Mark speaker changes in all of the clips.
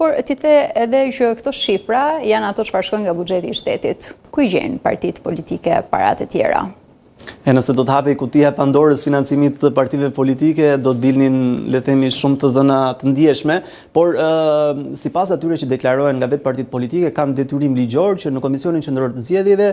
Speaker 1: Por ti the edhe që këto shifra janë ato çfarë shkojnë nga buxheti I shtetit. Ku I gjejnë partitë politike parat e tjera?
Speaker 2: E nëse do të hapej kutia e Pandorës financimit të partive politike, do të dilnin, le të themi, shumë të dhëna të ndjeshme, por sipas atyre që deklarohen nga vetë partitë politike, kanë detyrim ligjor që në Komisionin Qendror të Zgjedhjeve,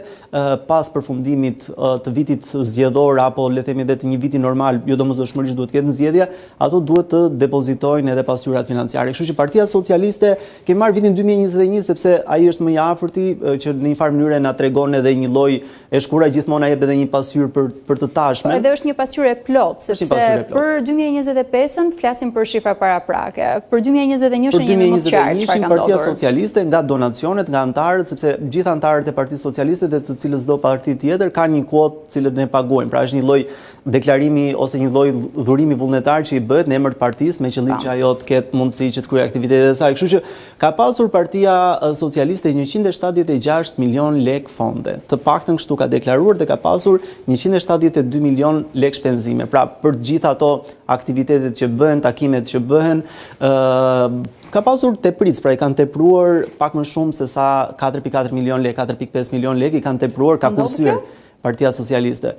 Speaker 2: pas përfundimit të vitit zgjedhor apo le të themi edhe të një viti normal, jo domosdoshmërisht duhet të ketë zgjedhje, ato duhet të depozitojnë edhe pasyrat financiare. Kështu që Partia Socialiste ke marrë vitin 2021 sepse ai është më I afërti që në një farë mënyrë na tregon edhe një lloj e shkura gjithmonë ai jep edhe një pasqyrë për të tashmen.
Speaker 1: Edhe është një pasqyrë e plot, sepse për 2025-ën flasim për shifra paraprake. Për 2021 është një më të qartë çfarë ka ndodhur.
Speaker 2: Partia Socialiste nga donacionet, nga antarët, sepse gjithë antarët e Partisë Socialiste dhe të cilës do parti tjetër kanë një kuotë cilët ne paguajmë. Pra është një lloj deklarimi ose një lloj dhurimi vullnetar që I bëhet në emër të partisë me qëllim që ajo të ketë mundësi që të kryejë aktivitetet e saj. Kështu që ka pasur Partia Socialiste 176 milion lek fonde. Të paktën kështu ka deklaruar dhe ka pasur 172 milion lek shpenzime. Pra për gjitha ato aktivitetet që bëhen, takimet që bëhen, ka pasur tepric, pra I kanë tepruar pak më shumë se sa 4.4 milion lek, 4.5 milion lek I kanë tepruar, ka kursyer Partia Socialiste.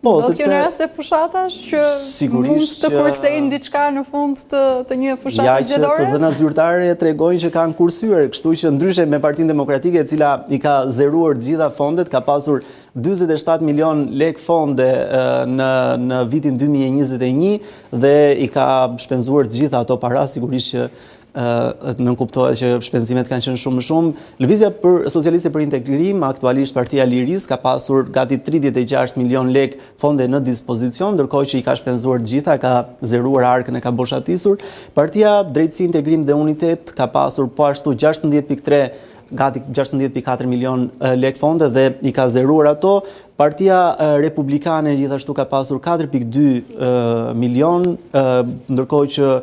Speaker 1: Do të kjo në rast e fushatash që mund të kursejnë diçka në fund të një fushate zgjedhore?
Speaker 2: Ja që të dhënat zyrtare tregojnë që kanë kursyer, kështu që ndryshe me Partinë Demokratike e cila I ka zeruar të gjitha fondet, ka pasur 47 milion lek fonde në vitin 2021 dhe I ka shpenzuar të gjitha ato para, sigurisht që nënkuptohet që shpenzimet kanë qenë shumë më shumë. Lëvizja Socialiste për Integrim, aktualisht Partia Liris, ka pasur gati 36 milion lek fonde në dispozicion, ndërkohë që I ka shpenzuar të gjitha, ka zeruar arkën e ka boshatisur. Partia Drejtësi, Integrim dhe Unitet ka pasur po ashtu 16.3 gati 16.4 milion lek fonde dhe I ka zeruar ato. Partia Republikane gjithashtu ka pasur 4.2 milion, ndërkohë që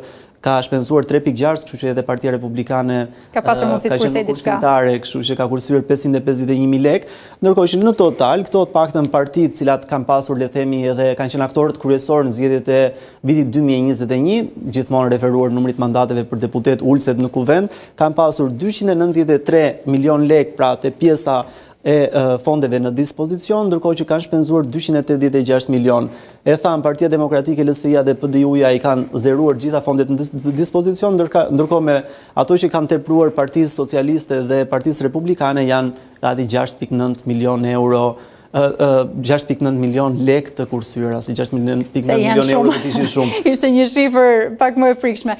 Speaker 2: ka shpenzuar 3.6, kështu që edhe Partia Republikane
Speaker 1: ka pasur mundësi të kursej diçka.
Speaker 2: Kështu që ka kursyer 551.000 lek, ndërkohë që në total këto të paktën partitë cilat kanë pasur le të themi edhe kanë qenë aktorët kryesorë në zgjedhjet e vitit 2021, gjithmonë referuar numrit mandateve për deputet ulëset në kuvend, kanë pasur 293 milion lek pra te pjesa e fondeve në dispozicion, ndërkohë që kanë shpenzuar 286 milion. E thamë, Partia Demokratike, LSI-a dhe PDU-ja I kanë zeruar gjitha fondet në dispozicion, ndërkohë me ato që kanë tepruar Partisë Socialiste dhe Partisë Republikane janë gati 6.9 milion euro, 6.9 milion lek të kursyera, si 6.9 milion euro të ishin shumë.
Speaker 1: Ishte një shifër pak më e frikshme.